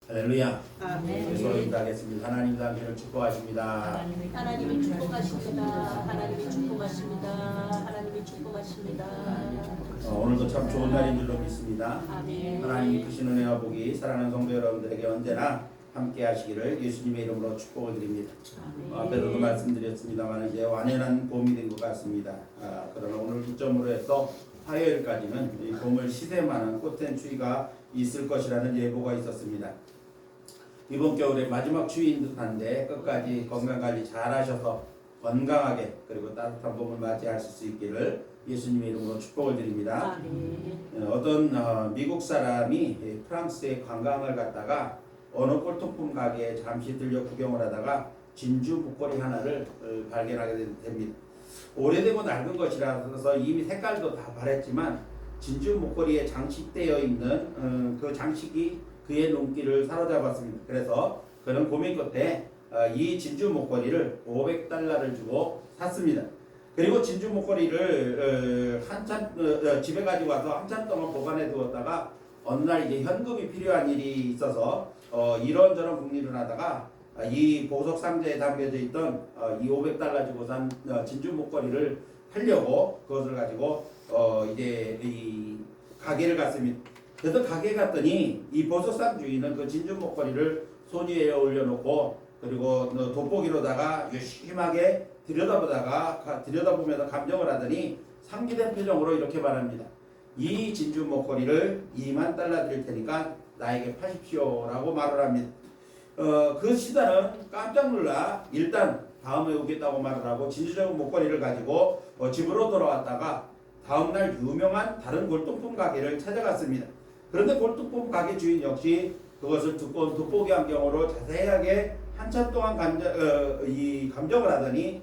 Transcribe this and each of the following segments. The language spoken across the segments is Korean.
할렐루야. 아멘. 서로 인사하겠습니다. 하나님 당신을 축복하십니다. 하나님이 축복하십니다. 하나님이 축복하십니다. 하나님이 축복하십니다. 오늘도 참 좋은 날인 줄로 믿습니다. 아멘. 하나님이 크신 은혜와 복이 사랑하는 성도 여러분들에게 언제나 함께 하시기를 예수님의 이름으로 축복을 드립니다. 앞에서도 말씀드렸습니다만 이제 완연한 봄이 된 것 같습니다. 그러나 오늘 기점으로 해서 화요일까지는 이 봄을 시샘하는 꽃된 추위가 있을 것이라는 예보가 있었습니다. 이번 겨울의 마지막 추위인 듯한데 끝까지 건강관리 잘 하셔서 건강하게 그리고 따뜻한 봄을 맞이하실 수 있기를 예수님의 이름으로 축복을 드립니다. 어떤 미국 사람이 프랑스에 관광을 갔다가 어느 꼴통품 가게에 잠시 들려 구경을 하다가 진주 목걸이 하나를 발견하게 됩니다. 오래되고 낡은 것이라서 이미 색깔도 다 바랬지만 진주 목걸이에 장식되어 있는 그 장식이 그의 눈길을 사로잡았습니다. 그래서 그는 고민 끝에 이 진주 목걸이를 $500를 주고 샀습니다. 그리고 진주 목걸이를 한참 집에 가지고 와서 한참 동안 보관해 두었다가 어느 날 이제 현금이 필요한 일이 있어서 이런저런 궁리를 하다가 이 보석 상자에 담겨져 있던 이 $500 주고 산 진주 목걸이를 팔려고 그것을 가지고 이제 이 가게를 갔습니다. 그래서 가게에 갔더니 이 보석상 주인은 그 진주 목걸이를 손 위에 올려놓고 그리고 돋보기로다가 유심하게 들여다보면서 감정을 하더니 상기된 표정으로 이렇게 말합니다. 이 진주 목걸이를 $20,000 드릴 테니까 나에게 파십시오 라고 말을 합니다. 그 시단은 깜짝 놀라 일단 다음에 오겠다고 말을 하고 진주적 목걸이를 가지고 집으로 돌아왔다가 다음날 유명한 다른 골동품 가게를 찾아갔습니다. 그런데 골동품 가게 주인 역시 그것을 두꺼운 돋보기 안경으로 자세하게 한참 동안 감정을 하더니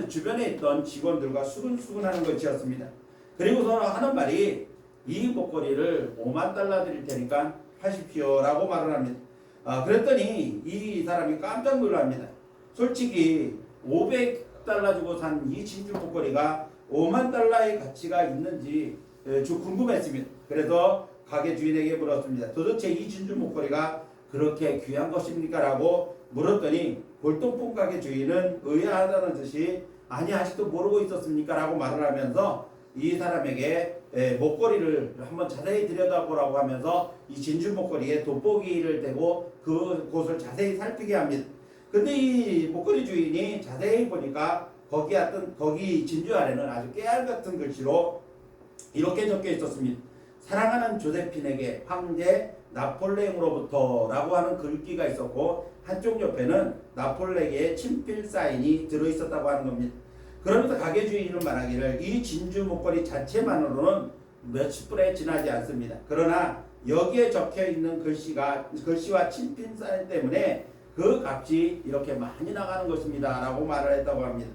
주변에 있던 직원들과 수근수근하는 것이었습니다. 그리고서 하는 말이 이 목걸이를 $50,000 드릴 테니까 하십시오 라고 말을 합니다. 그랬더니 이 사람이 깜짝 놀랍니다. 솔직히 $500 주고 산 이 진주 목걸이가 $50,000의 가치가 있는지 궁금했습니다. 그래서 가게 주인에게 물었습니다. 도대체 이 진주 목걸이가 그렇게 귀한 것입니까? 라고 물었더니 골동품 가게 주인은 의아하다는 듯이 아니 아직도 모르고 있었습니까? 라고 말을 하면서 이 사람에게 목걸이를 한번 자세히 들여다보라고 하면서 이 진주 목걸이에 돋보기를 대고 그곳을 자세히 살피게 합니다. 근데 이 목걸이 주인이 자세히 보니까 거기 진주 아래는 아주 깨알 같은 글씨로 이렇게 적혀 있었습니다. 사랑하는 조세핀에게 황제 나폴레옹으로부터 라고 하는 글귀가 있었고 한쪽 옆에는 나폴레옹의 친필 사인이 들어있었다고 하는 겁니다. 그러면서 가게 주인은 말하기를 이 진주 목걸이 자체만으로는 몇십 불에 지나지 않습니다. 그러나 여기에 적혀있는 글씨와 친필 사인 때문에 그 값이 이렇게 많이 나가는 것입니다 라고 말을 했다고 합니다.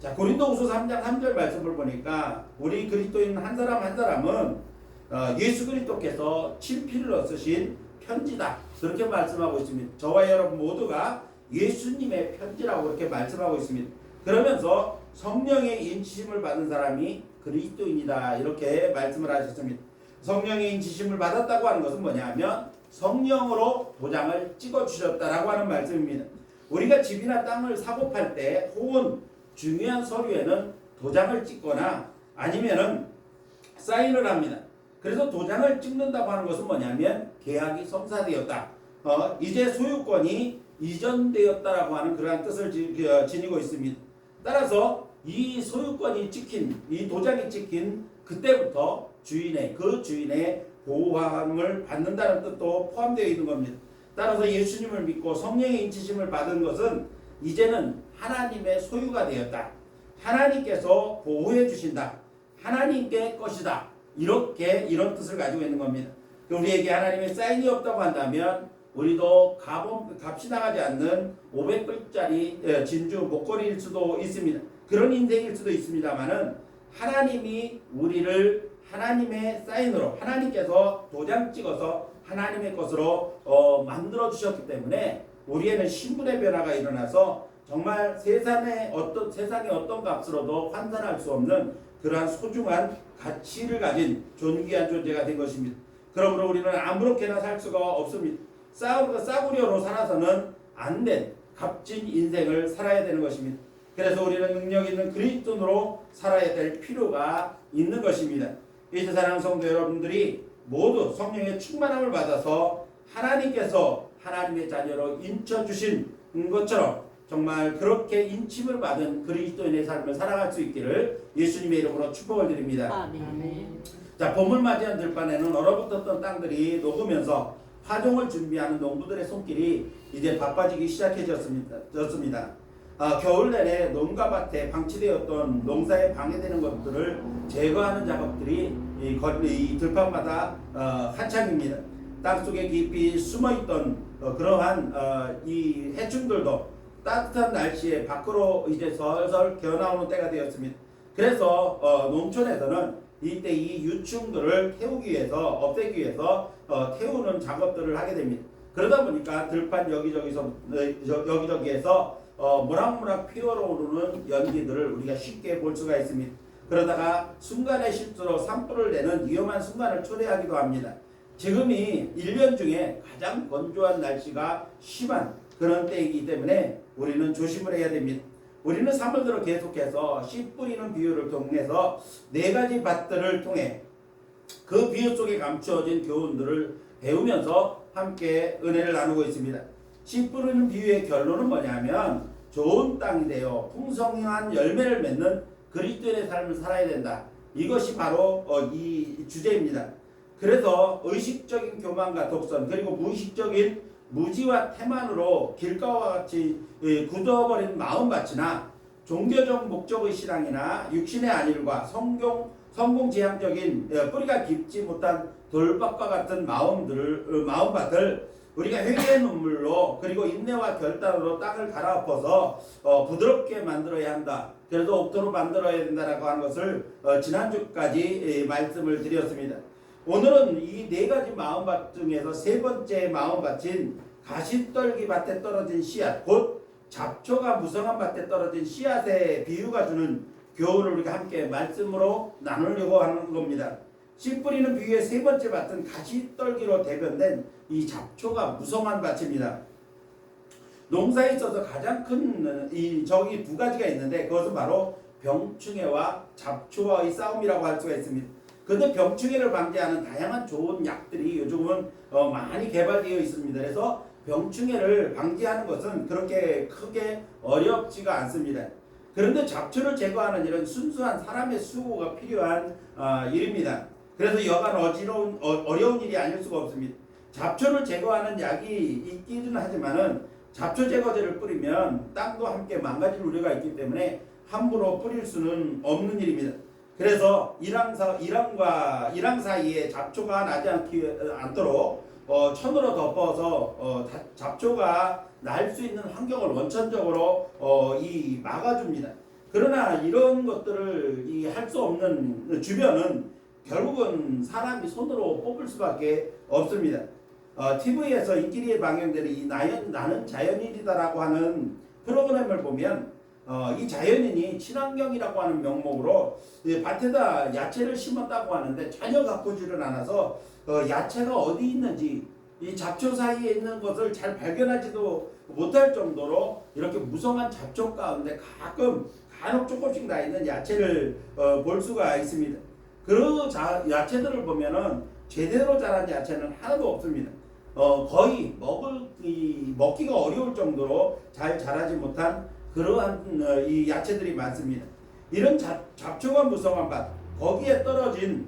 자, 고린도후서 3장 3절 말씀을 보니까 우리 그리스도인 한 사람 한 사람은 예수 그리스도께서 친필로 쓰신 편지다 그렇게 말씀하고 있습니다. 저와 여러분 모두가 예수님의 편지라고 그렇게 말씀하고 있습니다. 그러면서 성령의 인치심을 받은 사람이 그리스도인이다 이렇게 말씀을 하셨습니다. 성령의 인치심을 받았다고 하는 것은 뭐냐면 성령으로 도장을 찍어주셨다라고 하는 말씀입니다. 우리가 집이나 땅을 사고 팔 때 혹은 중요한 서류에는 도장을 찍거나 아니면은 사인을 합니다. 그래서 도장을 찍는다고 하는 것은 뭐냐면 계약이 성사되었다. 이제 소유권이 이전되었다라고 하는 그러한 뜻을 지니고 있습니다. 따라서 이 소유권이 찍힌, 이 도장이 찍힌 그때부터 주인의 보호함을 받는다는 뜻도 포함되어 있는 겁니다. 따라서 예수님을 믿고 성령의 인치심을 받은 것은 이제는 하나님의 소유가 되었다. 하나님께서 보호해 주신다. 하나님께 것이다. 이런 뜻을 가지고 있는 겁니다. 우리에게 하나님의 사인이 없다고 한다면 우리도 값이 나가지 않는 500불짜리 진주 목걸이일 수도 있습니다. 그런 인생일 수도 있습니다만은 하나님이 우리를 하나님의 사인으로 하나님께서 도장 찍어서 하나님의 것으로 만들어 주셨기 때문에 우리에는 신분의 변화가 일어나서 정말 세상의 어떤 값으로도 환산할 수 없는 그러한 소중한 가치를 가진 존귀한 존재가 된 것입니다. 그러므로 우리는 아무렇게나 살 수가 없습니다. 싸구려로 살아서는 안 된 값진 인생을 살아야 되는 것입니다. 그래서 우리는 능력 있는 그리스도인으로 살아야 될 필요가 있는 것입니다. 이제 사랑하는 성도 여러분들이 모두 성령의 충만함을 받아서 하나님께서 하나님의 자녀로 인쳐주신 것처럼 정말 그렇게 인침을 받은 그리스도인의 삶을 살아갈 수 있기를 예수님의 이름으로 축복을 드립니다. 아멘. 자, 봄을 맞이한 들판에는 얼어붙었던 땅들이 녹으면서 파종을 준비하는 농부들의 손길이 이제 바빠지기 시작해졌습니다. 겨울 내내 농가밭에 방치되었던 농사에 방해되는 것들을 제거하는 작업들이 이 들판마다 한창입니다. 땅속에 깊이 숨어있던 그러한 이 해충들도 따뜻한 날씨에 밖으로 이제 설설 기어나오는 때가 되었습니다. 그래서 농촌에서는 이때 이 유충들을 태우기 위해서 없애기 위해서 태우는 작업들을 하게 됩니다. 그러다 보니까 들판 여기저기에서 모락모락 피어오르는 연기들을 우리가 쉽게 볼 수가 있습니다. 그러다가 순간의 실수로 산불을 내는 위험한 순간을 초래하기도 합니다. 지금이 1년 중에 가장 건조한 날씨가 심한 그런 때이기 때문에 우리는 조심을 해야 됩니다. 우리는 3월 들어 계속해서 씨 뿌리는 비유를 통해서 4가지 밭들을 통해 그 비유 속에 감추어진 교훈들을 배우면서 함께 은혜를 나누고 있습니다. 씨 뿌리는 비유의 결론은 뭐냐면 좋은 땅이 되어 풍성한 열매를 맺는 그리스도인의 삶을 살아야 된다. 이것이 바로 이 주제입니다. 그래서 의식적인 교만과 독선 그리고 무의식적인 무지와 태만으로 길가와 같이 굳어버린 마음밭이나 종교적 목적의 신앙이나 육신의 안일과 성공지향적인 뿌리가 깊지 못한 돌밭과 같은 마음밭을 우리가 회개의 눈물로 그리고 인내와 결단으로 땅을 갈아엎어서 부드럽게 만들어야 한다. 그래서 옥토로 만들어야 된다라고 하는 것을 지난주까지 말씀을 드렸습니다. 오늘은 이 4가지 마음밭 중에서 3번째 마음밭인 가시떨기 밭에 떨어진 씨앗, 곧 잡초가 무성한 밭에 떨어진 씨앗의 비유가 주는 교훈을 우리가 함께 말씀으로 나누려고 하는 겁니다. 씨 뿌리는 비유의 3번째 밭은 가시떨기로 대변된 이 잡초가 무성한 밭입니다. 농사에 있어서 가장 큰 적이 2가지가 있는데 그것은 바로 병충해와 잡초와의 싸움이라고 할 수가 있습니다. 그런데 병충해를 방지하는 다양한 좋은 약들이 요즘은 많이 개발되어 있습니다. 그래서 병충해를 방지하는 것은 그렇게 크게 어렵지가 않습니다. 그런데 잡초를 제거하는 일은 순수한 사람의 수고가 필요한 일입니다. 그래서 여간 어려운 일이 아닐 수가 없습니다. 잡초를 제거하는 약이 있기는 하지만은 잡초 제거제를 뿌리면 땅도 함께 망가질 우려가 있기 때문에 함부로 뿌릴 수는 없는 일입니다. 그래서 이랑 사이에 잡초가 나지 않도록 천으로 덮어서 잡초가 날 수 있는 환경을 원천적으로 막아줍니다. 그러나 이런 것들을 할 수 없는 주변은 결국은 사람이 손으로 뽑을 수밖에 없습니다. TV에서 인기리에 방영되는 이 나는 자연인이다라고 하는 프로그램을 보면 이 자연인이 친환경이라고 하는 명목으로 밭에다 야채를 심었다고 하는데 전혀 가꾸지를 않아서 야채가 어디 있는지 이 잡초 사이에 있는 것을 잘 발견하지도 못할 정도로 이렇게 무성한 잡초 가운데 간혹 조금씩 나 있는 야채를 볼 수가 있습니다. 그 야채들을 보면은 제대로 자란 야채는 하나도 없습니다. 거의 먹기가 어려울 정도로 잘 자라지 못한 그러한 이 야채들이 많습니다. 이런 잡초가 무성한 밭, 거기에 떨어진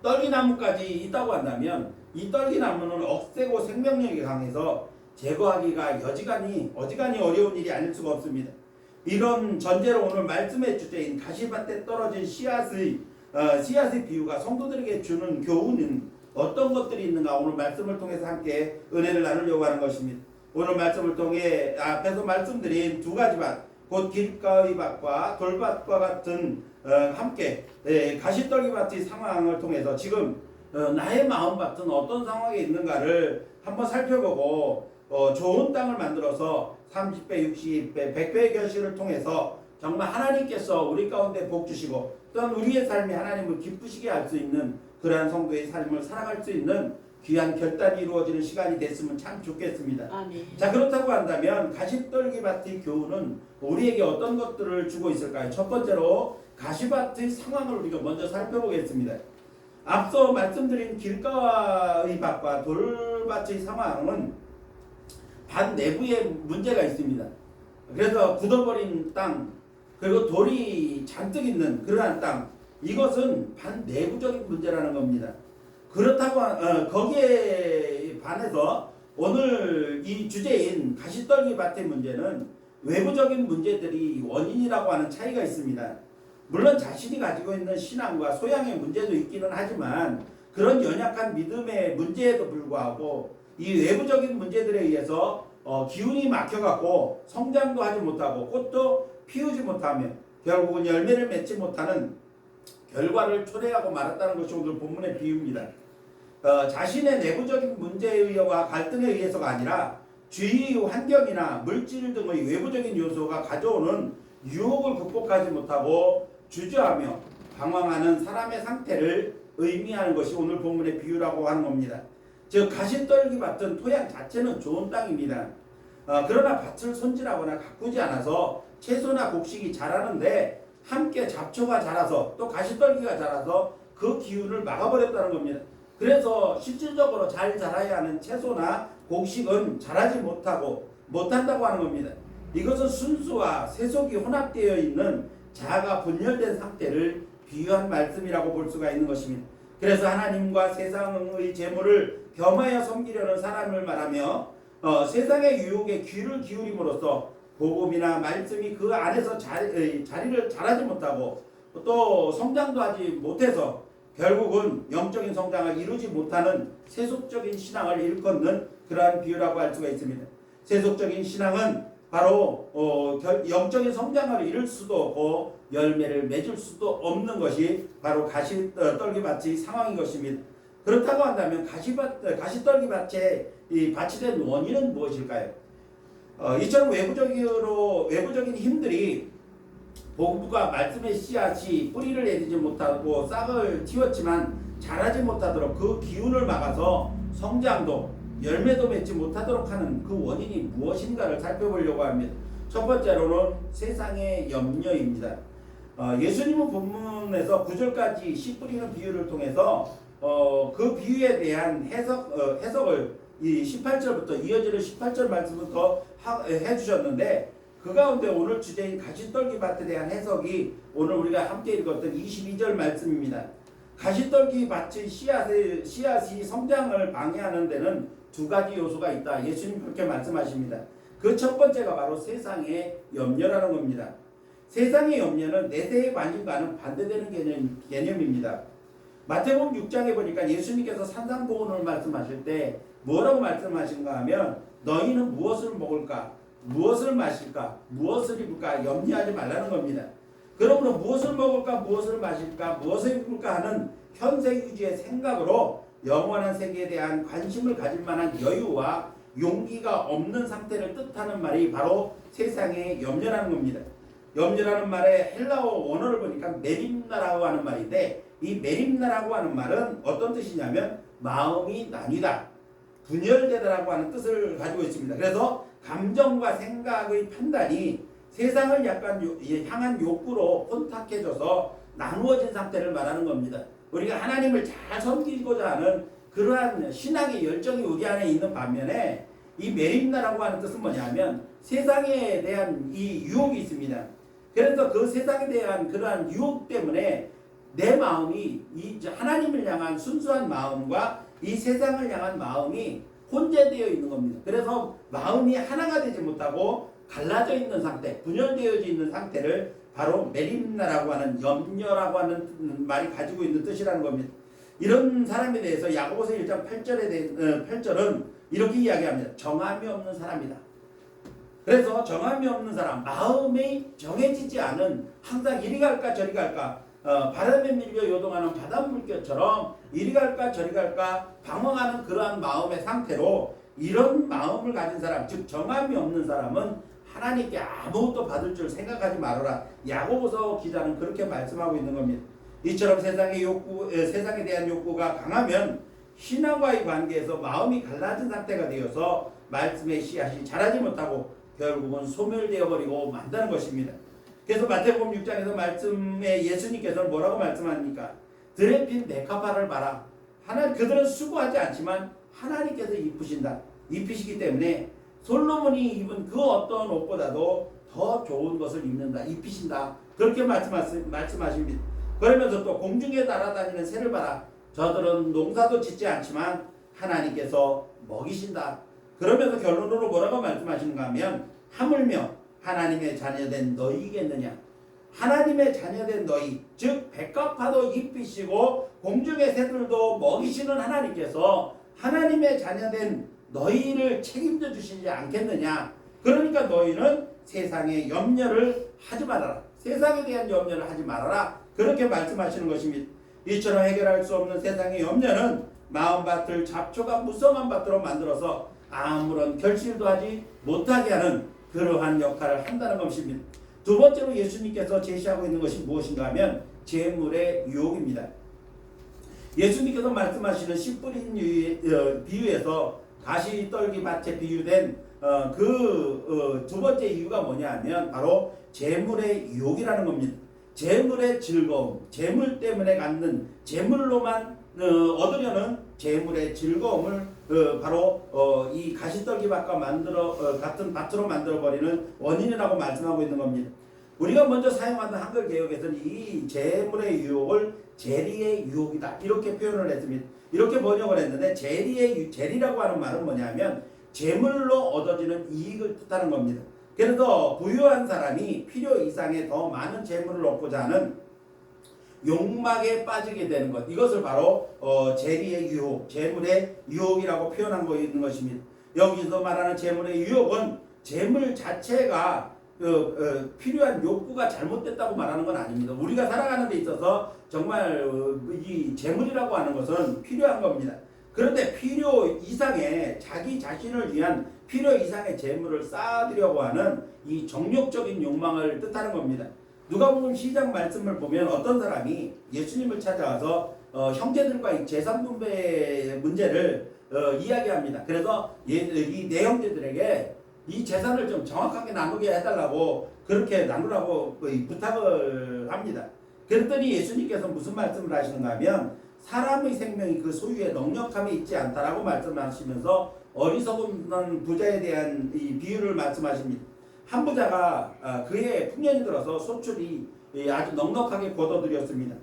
떨기나무까지 있다고 한다면 이 떨기나무는 억세고 생명력이 강해서 제거하기가 어지간히 어려운 일이 아닐 수가 없습니다. 이런 전제로 오늘 말씀의 주제인 가시밭에 떨어진 씨앗의 비유가 성도들에게 주는 교훈은 어떤 것들이 있는가 오늘 말씀을 통해서 함께 은혜를 나누려고 하는 것입니다. 오늘 말씀을 통해 앞에서 말씀드린 2가지 밭, 곧 길가의 밭과 돌밭과 같은 함께 가시떨기 밭의 상황을 통해서 지금 나의 마음밭은 어떤 상황에 있는가를 한번 살펴보고 좋은 땅을 만들어서 30배, 60배, 100배의 결실을 통해서 정말 하나님께서 우리 가운데 복 주시고 또한 우리의 삶이 하나님을 기쁘시게 할 수 있는 그러한 성도의 삶을 살아갈 수 있는 귀한 결단이 이루어지는 시간이 됐으면 참 좋겠습니다. 아멘. 자, 그렇다고 한다면 가시떨기밭의 교훈은 우리에게 어떤 것들을 주고 있을까요? 첫 번째로 가시밭의 상황을 우리가 먼저 살펴보겠습니다. 앞서 말씀드린 길가의 밭과 돌밭의 상황은 밭 내부에 문제가 있습니다. 그래서 굳어버린 땅, 그리고 돌이 잔뜩 있는 그러한 땅, 이것은 밭 내부적인 문제라는 겁니다. 그렇다고 거기에 반해서 오늘 이 주제인 가시떨기 밭의 문제는 외부적인 문제들이 원인이라고 하는 차이가 있습니다. 물론 자신이 가지고 있는 신앙과 소양의 문제도 있기는 하지만 그런 연약한 믿음의 문제에도 불구하고 이 외부적인 문제들에 의해서 기운이 막혀갖고 성장도 하지 못하고 꽃도 피우지 못하며 결국은 열매를 맺지 못하는 결과를 초래하고 말았다는 것이 오늘 본문의 비유입니다. 자신의 내부적인 문제와 갈등에 의해서가 아니라 주위 환경이나 물질 등의 외부적인 요소가 가져오는 유혹을 극복하지 못하고 주저하며 방황하는 사람의 상태를 의미하는 것이 오늘 본문의 비유라고 하는 겁니다. 즉 가시떨기 밭은 토양 자체는 좋은 땅입니다. 그러나 밭을 손질하거나 가꾸지 않아서 채소나 곡식이 자라는데 함께 잡초가 자라서 또 가시떨기가 자라서 그 기운을 막아버렸다는 겁니다. 그래서 실질적으로 잘 자라야 하는 채소나 곡식은 자라지 못한다고 하는 겁니다. 이것은 순수와 세속이 혼합되어 있는 자아가 분열된 상태를 비유한 말씀이라고 볼 수가 있는 것입니다. 그래서 하나님과 세상의 재물을 겸하여 섬기려는 사람을 말하며 세상의 유혹에 귀를 기울임으로써 복음이나 말씀이 그 안에서 자리를 잘하지 못하고 또 성장도 하지 못해서 결국은 영적인 성장을 이루지 못하는 세속적인 신앙을 일컫는 그러한 비유라고 할 수가 있습니다. 세속적인 신앙은 바로 영적인 성장을 이룰 수도 없고 열매를 맺을 수도 없는 것이 바로 가시떨기밭의 상황인 것입니다. 그렇다고 한다면 가시떨기밭에 이 밭이 된 원인은 무엇일까요? 이처럼 외부적인 힘들이 복음과 말씀의 씨앗이 뿌리를 내리지 못하고 싹을 틔웠지만 자라지 못하도록 그 기운을 막아서 성장도 열매도 맺지 못하도록 하는 그 원인이 무엇인가를 살펴보려고 합니다. 첫 번째로는 세상의 염려입니다. 예수님은 본문에서 9절까지 씨 뿌리는 비유를 통해서 그 비유에 대한 해석을 이 18절부터 이어지는 18절 말씀부터 해주셨는데 그 가운데 오늘 주제인 가시떨기 밭에 대한 해석이 오늘 우리가 함께 읽었던 22절 말씀입니다. 가시떨기 밭의 씨앗이 성장을 방해하는 데는 두 가지 요소가 있다. 예수님 그렇게 말씀하십니다. 그 첫 번째가 바로 세상의 염려라는 겁니다. 세상의 염려는 내세의 관심과는 반대되는 개념입니다. 마태복음 6장에 보니까 예수님께서 산상보훈을 말씀하실 때 뭐라고 말씀하신가 하면 너희는 무엇을 먹을까? 무엇을 마실까? 무엇을 입을까? 염려하지 말라는 겁니다. 그러므로 무엇을 먹을까? 무엇을 마실까? 무엇을 입을까? 하는 현세유지의 생각으로 영원한 세계에 대한 관심을 가질 만한 여유와 용기가 없는 상태를 뜻하는 말이 바로 세상의 염려라는 겁니다. 염려라는 말의 헬라어 원어를 보니까 메림나라고 하는 말인데 이 메림나라고 하는 말은 어떤 뜻이냐면 마음이 나뉘다, 분열되다라고 하는 뜻을 가지고 있습니다. 그래서 감정과 생각의 판단이 세상을 약간 향한 욕구로 혼탁해져서 나누어진 상태를 말하는 겁니다. 우리가 하나님을 잘 섬기고자 하는 그러한 신앙의 열정이 우리 안에 있는 반면에 이 메림나라고 하는 뜻은 뭐냐면 세상에 대한 이 유혹이 있습니다. 그래서 그 세상에 대한 그러한 유혹 때문에 내 마음이 이 하나님을 향한 순수한 마음과 이 세상을 향한 마음이 혼재되어 있는 겁니다. 그래서 마음이 하나가 되지 못하고 갈라져 있는 상태, 분열되어져 있는 상태를 바로 메림나라고 하는 염려라고 하는 말이 가지고 있는 뜻이라는 겁니다. 이런 사람에 대해서 야고보서 1장 8절은 이렇게 이야기합니다. 정함이 없는 사람이다. 그래서 정함이 없는 사람, 마음이 정해지지 않은 항상 이리 갈까 저리 갈까 바람에 밀려 요동하는 바닷물결처럼 이리 갈까 저리 갈까 방황하는 그러한 마음의 상태로 이런 마음을 가진 사람, 즉 정함이 없는 사람은 하나님께 아무것도 받을 줄 생각하지 말아라. 야고보서 기자는 그렇게 말씀하고 있는 겁니다. 이처럼 세상에 대한 욕구가 강하면 신앙과의 관계에서 마음이 갈라진 상태가 되어서 말씀의 씨앗이 자라지 못하고 결국은 소멸되어 버리고 만다는 것입니다. 그래서 마태복음 6장에서 말씀에 예수님께서는 뭐라고 말씀합니까? 들에 핀 메카파를 봐라. 그들은 수고하지 않지만 하나님께서 입히시기 때문에 솔로몬이 입은 그 어떤 옷보다도 더 좋은 것을 입히신다. 그렇게 말씀하십니다. 그러면서 또 공중에 날아다니는 새를 봐라. 저들은 농사도 짓지 않지만 하나님께서 먹이신다. 그러면서 결론으로 뭐라고 말씀하시는가 하면 하물며 하나님의 자녀된 너희겠느냐. 하나님의 자녀된 너희, 즉 백합화도 입히시고 공중의 새들도 먹이시는 하나님께서 하나님의 자녀된 너희를 책임져 주시지 않겠느냐. 그러니까 너희는 세상에 염려를 하지 말아라. 세상에 대한 염려를 하지 말아라. 그렇게 말씀하시는 것입니다. 이처럼 해결할 수 없는 세상의 염려는 마음밭을 잡초가 무성한 밭으로 만들어서 아무런 결실도 하지 못하게 하는 그러한 역할을 한다는 것입니다. 두 번째로 예수님께서 제시하고 있는 것이 무엇인가 하면 재물의 유혹입니다. 예수님께서 말씀하시는 씨 뿌린 비유에서 가시떨기 밭에 비유된 두 번째 이유가 뭐냐 하면 바로 재물의 유혹이라는 겁니다. 재물의 즐거움, 재물 때문에 갖는 재물로만 얻으려는 재물의 즐거움을 바로 이 가시떨기 밭과 같은 밭으로 만들어 버리는 원인이라고 말씀하고 있는 겁니다. 우리가 먼저 사용하던 한글 개혁에서는 이 재물의 유혹을 재리의 유혹이다 이렇게 표현을 했습니다. 이렇게 번역을 했는데 재리라고 하는 말은 뭐냐면 재물로 얻어지는 이익을 뜻하는 겁니다. 그래서 부유한 사람이 필요 이상의 더 많은 재물을 얻고자 하는 욕망에 빠지게 되는 것, 이것을 바로 재리의 유혹, 재물의 유혹이라고 표현하고 있는 것입니다. 여기서 말하는 재물의 유혹은 재물 자체가 필요한 욕구가 잘못됐다고 말하는 건 아닙니다. 우리가 살아가는 데 있어서 정말 이 재물이라고 하는 것은 필요한 겁니다. 그런데 필요 이상의 자기 자신을 위한 필요 이상의 재물을 쌓아두려고 하는 이 정욕적인 욕망을 뜻하는 겁니다. 누가복음 10장 말씀을 보면 어떤 사람이 예수님을 찾아와서 형제들과의 재산 분배의 문제를 이야기합니다. 그래서 이 네 형제들에게 이 재산을 좀 정확하게 나누게 해달라고 그렇게 나누라고 부탁을 합니다. 그랬더니 예수님께서 무슨 말씀을 하시는가 하면 사람의 생명이 그 소유에 넉넉함이 있지 않다라고 말씀하시면서 어리석은 부자에 대한 이 비유를 말씀하십니다. 한 부자가 그의 풍년이 들어서 소출이 아주 넉넉하게 거둬들였습니다.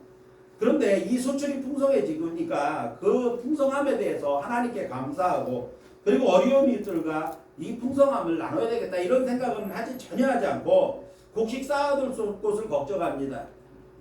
그런데 이 소출이 풍성해지니까 그 풍성함에 대해서 하나님께 감사하고 그리고 어려움이들과 이 풍성함을 나눠야 되겠다 이런 생각은 전혀 하지 않고 곡식 쌓아둘 곳을 걱정합니다.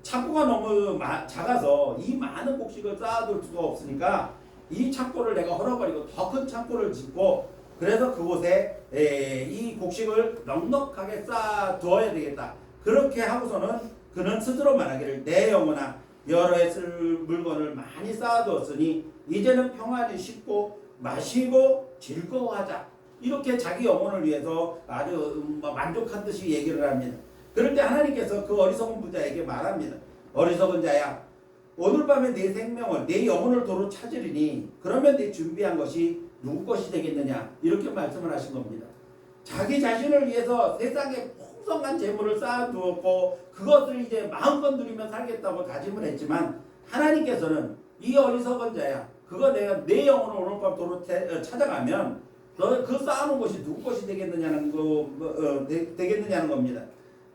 창고가 너무 작아서 이 많은 곡식을 쌓아둘 수가 없으니까 이 창고를 내가 헐어버리고 더 큰 창고를 짓고 그래서 그곳에 이 곡식을 넉넉하게 쌓아두어야 되겠다. 그렇게 하고서는 그는 스스로 말하기를 내 영혼아 여러 해 쓸 물건을 많이 쌓아두었으니 이제는 평안히 씻고 마시고 즐거워하자. 이렇게 자기 영혼을 위해서 아주 만족한 듯이 얘기를 합니다. 그럴 때 하나님께서 그 어리석은 부자에게 말합니다. 어리석은 자야 오늘 밤에 내 생명을 내 영혼을 도로 찾으리니 그러면 내 준비한 것이 누구 것이 되겠느냐 이렇게 말씀을 하신 겁니다. 자기 자신을 위해서 세상에 풍성한 재물을 쌓아두었고 그것을 이제 마음껏 누리며 살겠다고 다짐을 했지만 하나님께서는 이 어리석은 자야 그거 내가 내 영혼을 오늘 밤 도로 찾아가면 너 그 쌓아놓은 것이 누구 것이 되겠느냐는 겁니다.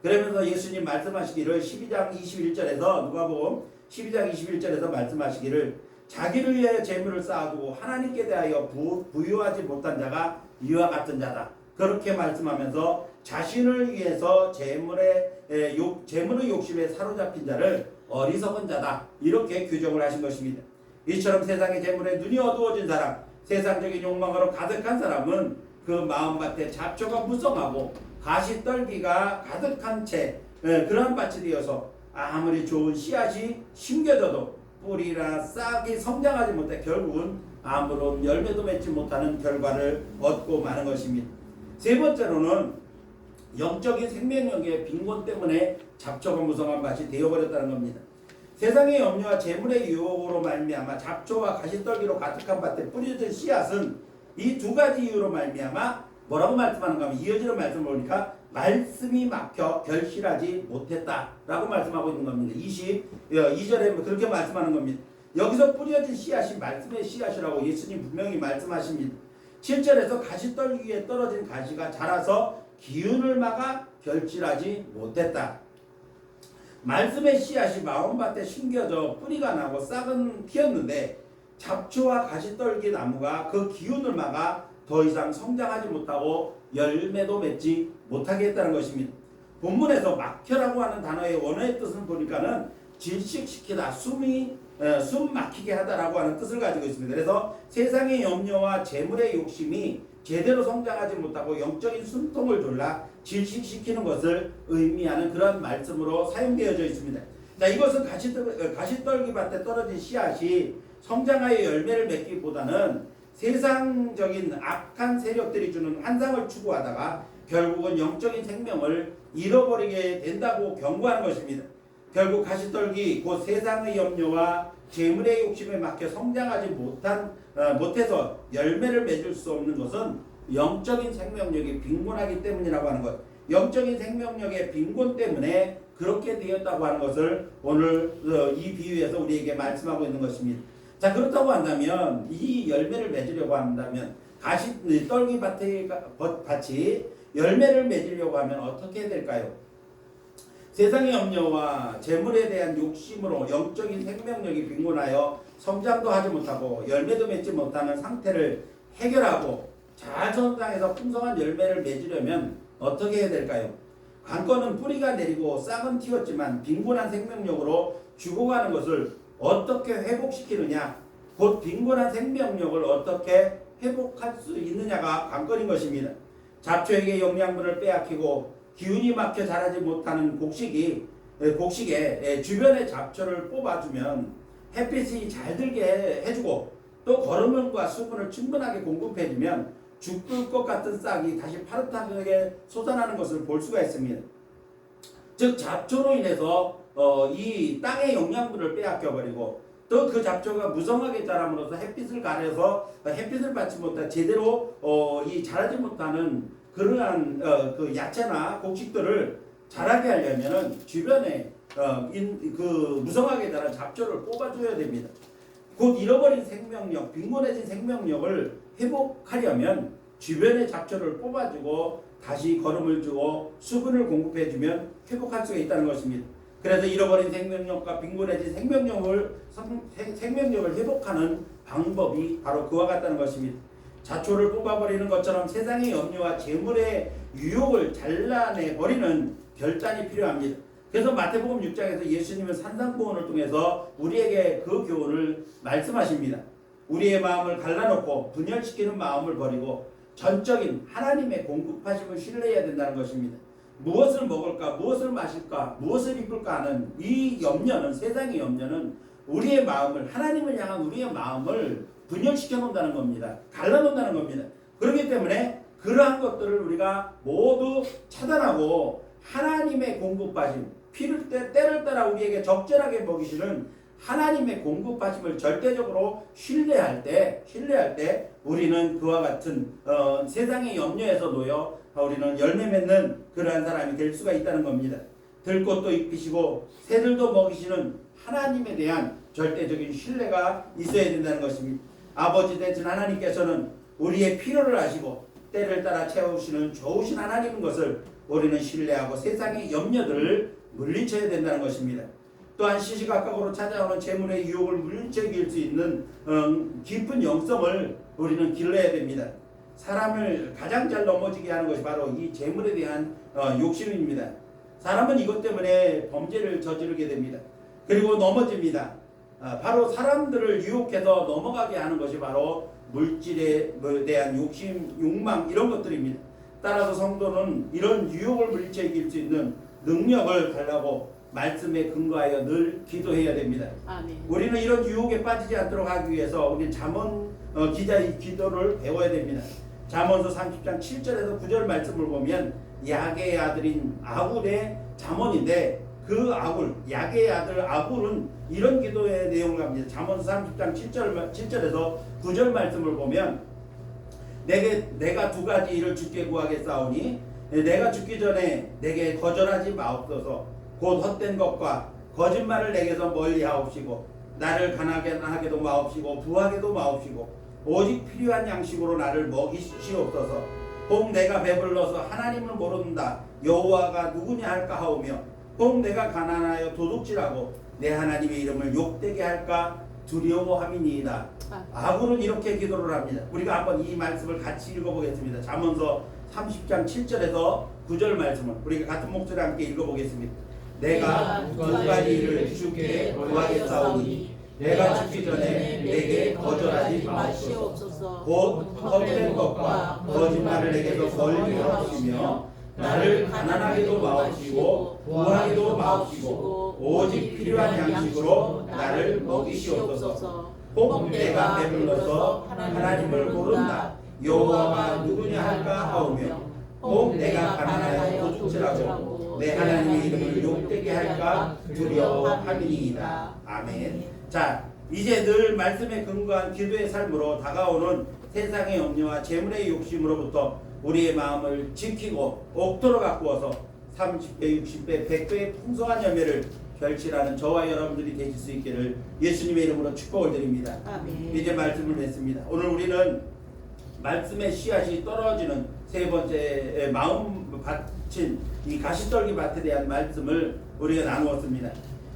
그러면서 예수님 말씀하시기를 12장 21절에서 누가복음 12장 21절에서 말씀하시기를 자기를 위하여 재물을 쌓아두고 하나님께 대하여 부유하지 못한 자가 이와 같은 자다. 그렇게 말씀하면서 자신을 위해서 재물의 욕심에 사로잡힌 자를 어리석은 자다. 이렇게 규정을 하신 것입니다. 이처럼 세상의 재물에 눈이 어두워진 사람, 세상적인 욕망으로 가득한 사람은 그 마음밭에 잡초가 무성하고 가시떨기가 가득한 채 그러한 밭이 되어서 아무리 좋은 씨앗이 심겨져도 뿌리나 싹이 성장하지 못해 결국은 아무런 열매도 맺지 못하는 결과를 얻고 마는 것입니다. 세 번째로는 영적인 생명력의 빈곤 때문에 잡초가 무성한 밭이 되어버렸다는 겁니다. 세상의 염려와 재물의 유혹으로 말미암아 잡초와 가시떨기로 가득한 밭에 뿌려진 씨앗은 이 두 가지 이유로 말미암아 뭐라고 말씀하는가 하면 이어지는 말씀을 보니까 말씀이 막혀 결실하지 못했다라고 말씀하고 있는 겁니다. 22절에 그렇게 말씀하는 겁니다. 여기서 뿌려진 씨앗이 말씀의 씨앗이라고 예수님 분명히 말씀하십니다. 7절에서 가시떨기 위에 떨어진 가시가 자라서 기운을 막아 결실하지 못했다. 말씀의 씨앗이 마음밭에 심겨져 뿌리가 나고 싹은 튀었는데 잡초와 가시떨기 나무가 그 기운을 막아 더 이상 성장하지 못하고 열매도 맺지 못하게 했다는 것입니다. 본문에서 막혀라고 하는 단어의 원어의 뜻을 보니까는 질식시키다, 숨 막히게 하다라고 하는 뜻을 가지고 있습니다. 그래서 세상의 염려와 재물의 욕심이 제대로 성장하지 못하고 영적인 숨통을 졸라 질식시키는 것을 의미하는 그런 말씀으로 사용되어져 있습니다. 자, 이것은 가시떨기 밭에 떨어진 씨앗이 성장하여 열매를 맺기보다는 세상적인 악한 세력들이 주는 환상을 추구하다가 결국은 영적인 생명을 잃어버리게 된다고 경고하는 것입니다. 결국 가시떨기 곧 세상의 염려와 재물의 욕심에 막혀 성장하지 못해서 열매를 맺을 수 없는 것은 영적인 생명력이 빈곤하기 때문이라고 하는 것. 영적인 생명력의 빈곤 때문에 그렇게 되었다고 하는 것을 오늘 이 비유에서 우리에게 말씀하고 있는 것입니다. 자, 그렇다고 한다면 이 열매를 맺으려고 한다면 가시떨기 밭이 열매를 맺으려고 하면 어떻게 될까요? 세상의 염려와 재물에 대한 욕심으로 영적인 생명력이 빈곤하여 성장도 하지 못하고 열매도 맺지 못하는 상태를 해결하고 잘 성장해서 풍성한 열매를 맺으려면 어떻게 해야 될까요? 관건은 뿌리가 내리고 싹은 튀었지만 빈곤한 생명력으로 죽어가는 것을 어떻게 회복시키느냐, 곧 빈곤한 생명력을 어떻게 회복할 수 있느냐가 관건인 것입니다. 잡초에게 영양분을 빼앗기고 기운이 막혀 자라지 못하는 곡식에 주변의 잡초를 뽑아주면 햇빛이 잘 들게 해주고 또 거름과 수분을 충분하게 공급해주면 죽을 것 같은 싹이 다시 파릇하게 솟아나는 것을 볼 수가 있습니다. 즉 잡초로 인해서 이 땅의 영양분을 빼앗겨버리고 또 그 잡초가 무성하게 자람으로써 햇빛을 가려서 햇빛을 받지 못해 제대로 자라지 못하는 그러한 그 야채나 곡식들을 자라게 하려면은 주변에 그 무성하게 자란 잡초를 뽑아줘야 됩니다. 곧 잃어버린 생명력, 빈곤해진 생명력을 회복하려면 주변의 잡초를 뽑아주고 다시 거름을 주고 수분을 공급해주면 회복할 수가 있다는 것입니다. 그래서 잃어버린 생명력과 빈곤해진 생명력을 회복하는 방법이 바로 그와 같다는 것입니다. 잡초를 뽑아버리는 것처럼 세상의 염려와 재물의 유혹을 잘라내버리는 결단이 필요합니다. 그래서 마태복음 6장에서 예수님은 산상보훈을 통해서 우리에게 그 교훈을 말씀하십니다. 우리의 마음을 갈라놓고 분열시키는 마음을 버리고 전적인 하나님의 공급하심을 신뢰해야 된다는 것입니다. 무엇을 먹을까, 무엇을 마실까, 무엇을 입을까 하는 이 염려는, 세상의 염려는 우리의 마음을, 하나님을 향한 우리의 마음을 분열시켜 놓는다는 겁니다. 갈라놓는다는 겁니다. 그렇기 때문에 그러한 것들을 우리가 모두 차단하고 하나님의 공급하심, 때를 따라 우리에게 적절하게 먹이시는 하나님의 공급하심을 절대적으로 신뢰할 때 우리는 그와 같은 세상의 염려에서 놓여 우리는 열매 맺는 그러한 사람이 될 수가 있다는 겁니다. 들꽃도 입히시고 새들도 먹이시는 하나님에 대한 절대적인 신뢰가 있어야 된다는 것입니다. 아버지 되신 하나님께서는 우리의 필요를 아시고 때를 따라 채우시는 좋으신 하나님인 것을 우리는 신뢰하고 세상의 염려들을 물리쳐야 된다는 것입니다. 또한 시시각각으로 찾아오는 재물의 유혹을 물리쳐 이길 수 있는 깊은 영성을 우리는 길러야 됩니다. 사람을 가장 잘 넘어지게 하는 것이 바로 이 재물에 대한 욕심입니다. 사람은 이것 때문에 범죄를 저지르게 됩니다. 그리고 넘어집니다. 바로 사람들을 유혹해서 넘어가게 하는 것이 바로 물질에 대한 욕심, 욕망 이런 것들입니다. 따라서 성도는 이런 유혹을 물리쳐 이길 수 있는 능력을 달라고 말씀에 근거하여 늘 기도해야 됩니다. 아멘. 우리는 이런 유혹에 빠지지 않도록 하기 위해서 우리 잠언 기자의 기도를 배워야 됩니다. 잠언서 30장 7절에서 9절 말씀을 보면 야게의 아들인 아굴의 잠언인데 그 아굴, 야게의 아들 아굴은 이런 기도의 내용을 합니다. 잠언서 30장 7절에서 9절 말씀을 보면 내가 두 가지 일을 주께 구하겠사오니 내가 죽기 전에 내게 거절하지 마옵소서. 곧 헛된 것과 거짓말을 내게서 멀리하옵시고 나를 가난하게도 마옵시고 부하게도 마옵시고 오직 필요한 양식으로 나를 먹이시옵소서. 혹 내가 배불러서 하나님을 모른다 여호와가 누구냐 할까 하오며 혹 내가 가난하여 도둑질하고 내 하나님의 이름을 욕되게 할까 두려워함이니이다. 아굴은 이렇게 기도를 합니다. 우리가 한번 이 말씀을 같이 읽어보겠습니다. 잠언서 30장 7절에서 9절 말씀을 우리가 같은 목소리 함께 읽어보겠습니다. 내가 두 가지 일을 주께 구하겠사오니 내가 죽기 전에 내게 거절하지 마옵소서. 곧 헛된 것과 거짓말을 내게서 멀리 하옵시며 나를 가난하게도 마옵시고 부하게도 마옵시고 오직 필요한 양식으로 나를 먹이시옵소서. 혹 내가 배불러서 하나님을 모른다 여호와가 누구냐 할까 하오며 혹 내가 가난하여 도둑질하고 내 하나님의 이름을 욕되게 할까 두려워함이니이다. 아멘. 자, 이제 늘 말씀에 근거한 기도의 삶으로 다가오는 세상의 염려와 재물의 욕심으로부터 우리의 마음을 지키고 옥도로 가꾸어서 30배, 60배, 100배의 풍성한 열매를 결실하는 저와 여러분들이 되실 수 있기를 예수님의 이름으로 축복을 드립니다. 아멘. 이제 말씀을 냈습니다. 오늘 우리는 말씀의 씨앗이 떨어지는 세 번째 마음 밭인 이 가시떨기 밭에 대한 말씀을 우리가 나누었습니다.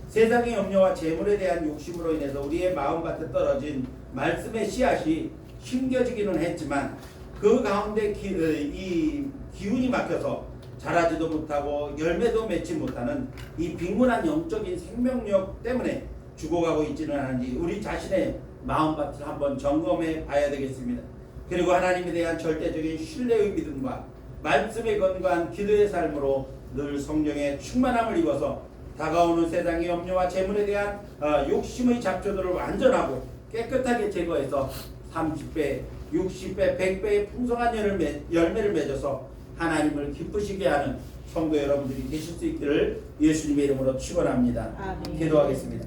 세상의 염려와 재물에 대한 욕심으로 인해서 우리의 마음밭에 떨어진 말씀의 씨앗이 심겨지기는 했지만 그 가운데 이 기운이 막혀서 자라지도 못하고 열매도 맺지 못하는 이 빈곤한 영적인 생명력 때문에 죽어가고 있지는 않은지 우리 자신의 마음밭을 한번 점검해 봐야 되겠습니다. 그리고 하나님에 대한 절대적인 신뢰의 믿음과 말씀에 건강한 기도의 삶으로 늘 성령의 충만함을 입어서 다가오는 세상의 염려와 재물에 대한 욕심의 잡초들을 완전하고 깨끗하게 제거해서 30배, 60배, 100배의 풍성한 열매를 맺어서 하나님을 기쁘시게 하는 성도 여러분들이 되실 수 있기를 예수님의 이름으로 축원합니다. 아멘. 기도하겠습니다.